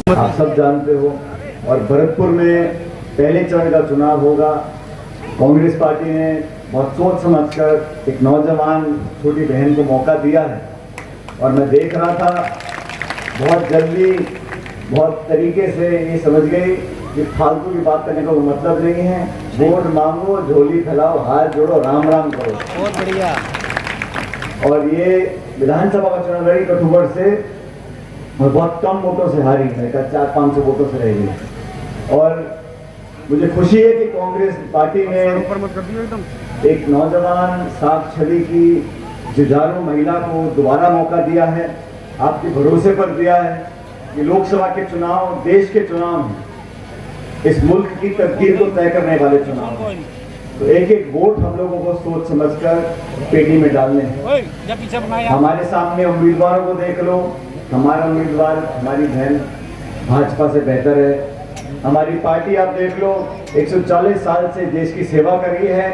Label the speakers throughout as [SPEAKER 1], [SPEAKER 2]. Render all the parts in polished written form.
[SPEAKER 1] आप सब जानते हो। और भरतपुर में पहले चरण का चुनाव होगा। कांग्रेस पार्टी ने बहुत सोच समझकर एक नौजवान छोटी बहन को मौका दिया है और मैं देख रहा था बहुत जल्दी बहुत तरीके से ये समझ गई कि फालतू की बात करने का वो मतलब नहीं है। वोट मांगो, झोली फैलाओ, हाथ जोड़ो, राम राम करो।
[SPEAKER 2] बहुत बढ़िया।
[SPEAKER 1] और ये विधानसभा का चुनाव लड़ी कठुआ से और बहुत कम वोटों से हारी है, 400-500 वोटों से रह गई। और मुझे खुशी है कि कांग्रेस पार्टी ने एक नौजवान साफ छवि की जुझारू महिला को दोबारा मौका दिया है, आपके भरोसे पर दिया है कि लोकसभा के चुनाव देश के चुनाव हैं, इस मुल्क की तकदीर को तय करने वाले चुनाव हैं। तो एक एक वोट हम लोगों को सोच समझकर पेटी में डालने हैं। हमारे सामने उम्मीदवारों को देख लो, हमारा उम्मीदवार हमारी बहन भाजपा से बेहतर है। हमारी पार्टी आप देख लो 140 साल से देश की सेवा कर रही है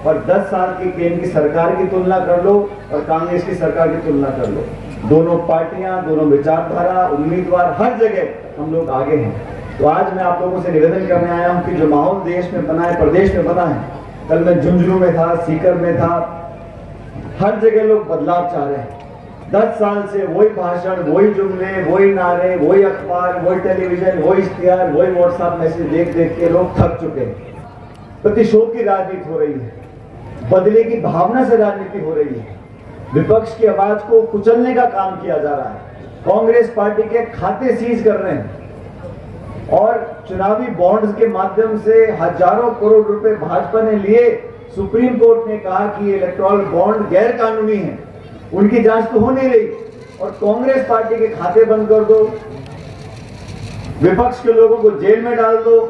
[SPEAKER 1] और 10 साल की केंद्र की सरकार की तुलना कर लो और कांग्रेस की सरकार की तुलना कर लो। दोनों पार्टियां, दोनों विचारधारा, उम्मीदवार, हर जगह हम लोग आगे हैं। तो आज मैं आप लोगों से निवेदन करने आया हूं कि जो माहौल देश में बना है, प्रदेश में बना है, कल मैं झुंझुनू में था, सीकर में था, हर जगह लोग बदलाव चाह रहे हैं। 10 साल से वही भाषण, वही जुमले, वही नारे, वही अखबार, वही टेलीविजन, वही इश्तिहार, वही व्हाट्सएप मैसेज देख देख के लोग थक चुके हैं। प्रतिशोध की राजनीति हो रही है, बदले की भावना से राजनीति हो रही है, विपक्ष की आवाज को कुचलने का काम किया जा रहा है। कांग्रेस पार्टी के खाते सीज कर रहे हैं और चुनावी बॉन्ड्स के माध्यम से हजारों करोड़ रुपए भाजपा ने लिए। सुप्रीम कोर्ट ने कहा कि इलेक्टोरल बॉन्ड गैर कानूनी है, उनकी जांच तो हो नहीं रही और कांग्रेस पार्टी के खाते बंद कर दो, विपक्ष के लोगों को जेल में डाल दो,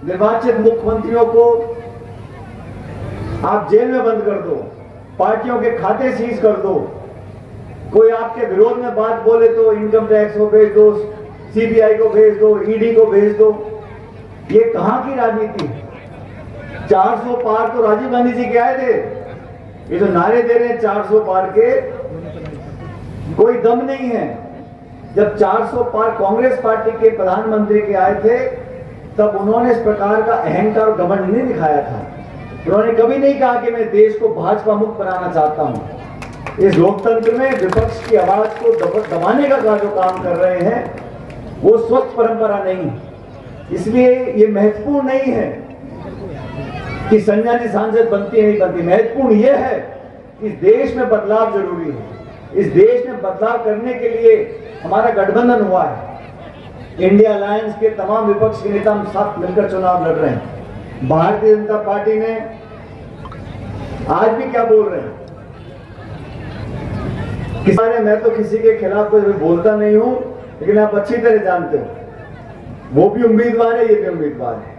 [SPEAKER 1] निर्वाचित मुख्यमंत्रियों को आप जेल में बंद कर दो, पार्टियों के खाते सीज कर दो। कोई आपके विरोध में बात बोले तो इनकम टैक्स को भेज दो, सीबीआई को भेज दो, ईडी को भेज दो। ये कहां की राजनीति है? 400 पार तो राजीव गांधी जी के आए थे, ये जो नारे दे रहे हैं 400 पार के, कोई दम नहीं है। जब 400 पार कांग्रेस पार्टी के प्रधानमंत्री के आए थे तब उन्होंने इस प्रकार का अहंकार और घमंड नहीं दिखाया था। उन्होंने कभी नहीं कहा कि मैं देश को भाजपा मुक्त बनाना चाहता हूं। इस लोकतंत्र में विपक्ष की आवाज को दबाने का जो काम कर रहे हैं वो स्वस्थ परंपरा नहीं। इसलिए ये महत्वपूर्ण नहीं है कि संजय जी सांसद बनती है नहीं बनती। महत्वपूर्ण यह है कि इस देश में बदलाव जरूरी है। इस देश में बदलाव करने के लिए हमारा गठबंधन हुआ है। इंडिया अलायंस के तमाम विपक्ष के नेता हम साथ मिलकर चुनाव लड़ रहे हैं। भारतीय जनता पार्टी ने आज भी क्या बोल रहे हैं, मैं तो किसी के खिलाफ कुछ बोलता नहीं हूं, लेकिन आप अच्छी तरह जानते हो वो भी उम्मीदवार है, ये भी उम्मीदवार है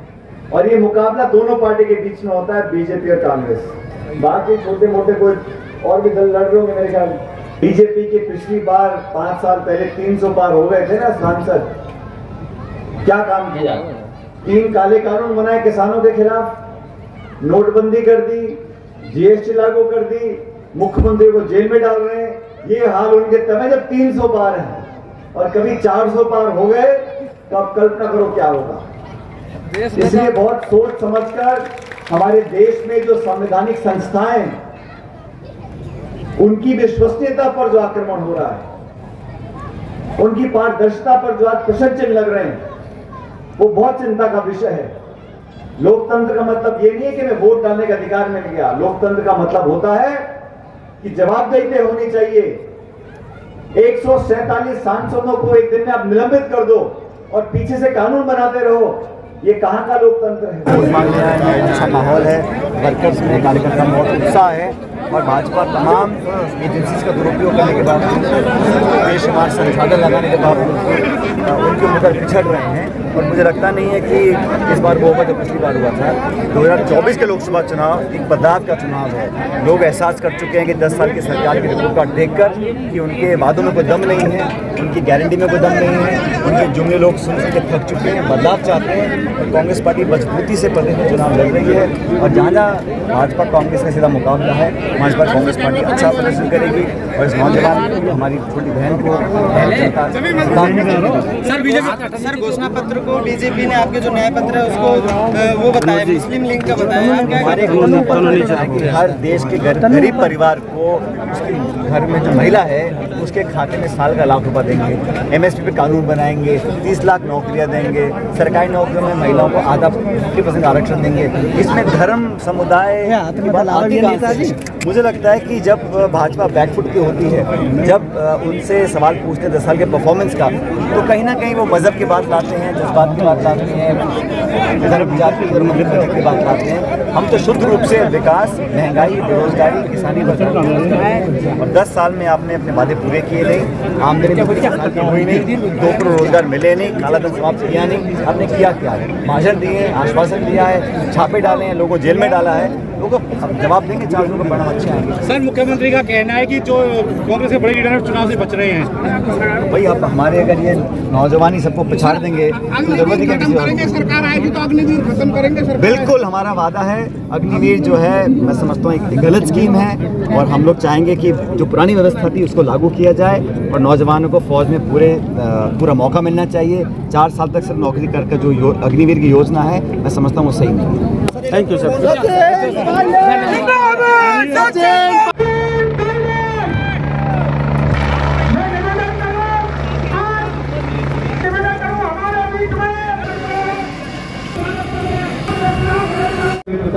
[SPEAKER 1] और ये मुकाबला दोनों पार्टी के बीच में होता है, बीजेपी और कांग्रेस। बाकी छोटे मोटे कोई और भी दल लड़ रहे होंगे मेरे ख्याल। बीजेपी के पिछली बार 5 साल पहले 300 पार हो गए थे ना सांसद। क्या काम किया? 3 काले कानून बनाए किसानों के खिलाफ, नोटबंदी कर दी, जीएसटी लागू कर दी, मुख्यमंत्री को जेल में डाल रहे हैं। ये हाल उनके तब है जब 300 पार है और कभी 400 पार हो गए तो आप कल्पना करो क्या होगा। इसलिए बहुत सोच समझकर हमारे देश में जो संवैधानिक संस्थाएं, उनकी विश्वसनीयता पर जो आक्रमण हो रहा है, उनकी पारदर्शिता पर जो आज प्रश्न चिन्ह लग रहे हैं, वो बहुत चिंता का विषय है। लोकतंत्र का मतलब ये नहीं है कि मैं वोट डालने का अधिकार मिल गया। लोकतंत्र का मतलब होता है कि जवाबदेही होनी चाहिए। 147 सांसदों को एक दिन में आप निलंबित कर दो और पीछे से कानून बनाते रहो, ये कहां का लोकतंत्र है?
[SPEAKER 2] अच्छा माहौल है, वर्कर्स में, कार्यकर्ता में बहुत उत्साह है और भाजपा तमाम एजेंसीज का दुरुपयोग करने के बाद, बेशुमार संसाधन लगाने के बाद उनके उम्मीदवार पिछड़ रहे हैं। और मुझे लगता नहीं है कि इस बार वो होगा जो पिछली बार हुआ था। 2024 के लोकसभा चुनाव एक बदलाव का चुनाव है। लोग एहसास कर चुके हैं कि 10 साल की सरकार की रिपोर्ट कार्ड देखकर कि उनके वादों में कोई दम नहीं है, उनकी गारंटी में कोई दम नहीं है, उनके जुमले लोग सुन के थक चुके हैं, बदलाव चाहते हैं। कांग्रेस पार्टी मजबूती से प्रदेश में चुनाव लड़ रही है और जहाँ जहाँ भाजपा कांग्रेस का सीधा मुकाबला है वहाँ पर कांग्रेस पार्टी अच्छा प्रदर्शन करेगी और इस नौजवान को, हमारी छोटी बहन को
[SPEAKER 3] सर घोषणा पत्र को बीजेपी ने आपके जो न्याय पत्र है उसको वो बताया, मुस्लिम लीग का बताया।
[SPEAKER 2] हमारे घोषणा पत्र है कि हर देश के गरीब परिवार को उसके घर में जो महिला है उसके खाते में साल का लाख रुपए देंगे, MSP पे कानून बनाएंगे, 30 लाख नौकरियां देंगे, सरकारी नौकरियों में महिलाओं को आधा 50% आरक्षण देंगे। इसमें धर्म समुदाय की बात आती नहीं। मुझे लगता है कि जब भाजपा बैकफुट की होती है, जब उनसे सवाल पूछते हैं 10 साल के परफॉर्मेंस का, तो कहीं ना कहीं वो मज़हब की बात लाते हैं, जज्बात की बात लाते हैं, धर्म जाति धर्म की बात लाते हैं। हम तो शुद्ध रूप से विकास, महंगाई, बेरोजगारी, किसानी पर और 10 साल में आपने अपने वादे पूरे किए नहीं, आमदनी हुई नहीं, 2 करोड़ रोजगार मिले नहीं, काला धन समाप्त किया नहीं, आपने किया क्या है? भाषण दिए, आश्वासन दिया है, छापे डाले हैं, लोगों को जेल में डाला है, लोगों को जवाब देंगे, 4 लोगों का परिणाम अच्छे आएंगे।
[SPEAKER 4] सर मुख्यमंत्री का कहना है कि जो कांग्रेस के बड़े लीडर चुनाव से बच रहे हैं,
[SPEAKER 2] भाई अब हमारे अगर ये नौजवान ही सबको पछाड़ देंगे तो जरूरत ही क्या किसी और की?
[SPEAKER 4] सरकार आएगी तो अग्निवीर खत्म करेंगे सर।
[SPEAKER 2] बिल्कुल हमारा वादा है। अग्निवीर जो है मैं समझता हूँ एक गलत स्कीम है और हम लोग चाहेंगे कि जो पुरानी व्यवस्था थी उसको लागू किया जाए और नौजवानों को फौज में पूरा मौका मिलना चाहिए। 4 साल तक सिर्फ नौकरी करके जो अग्निवीर की योजना है मैं समझता हूँ वो सही नहीं है।
[SPEAKER 4] Thank you sir.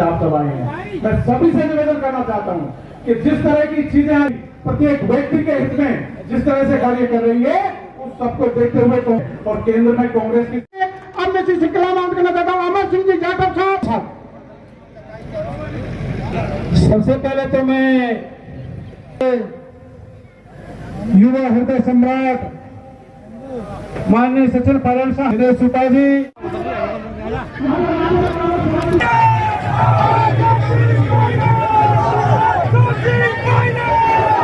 [SPEAKER 5] आप सब आए हैं, मैं सभी से निवेदन करना चाहता हूं कि जिस तरह की चीजें प्रत्येक व्यक्ति के हित में जिस तरह से कार्य कर रही है उस सबको देखते हुए और केंद्र में कांग्रेस की अब मैं श्री बात करना चाहता हूं। अमर सिंह जी जाटव साहब, सबसे पहले तो मैं युवा हृदय सम्राट माननीय सचिन पायलट साहब, हृदय सुपा जी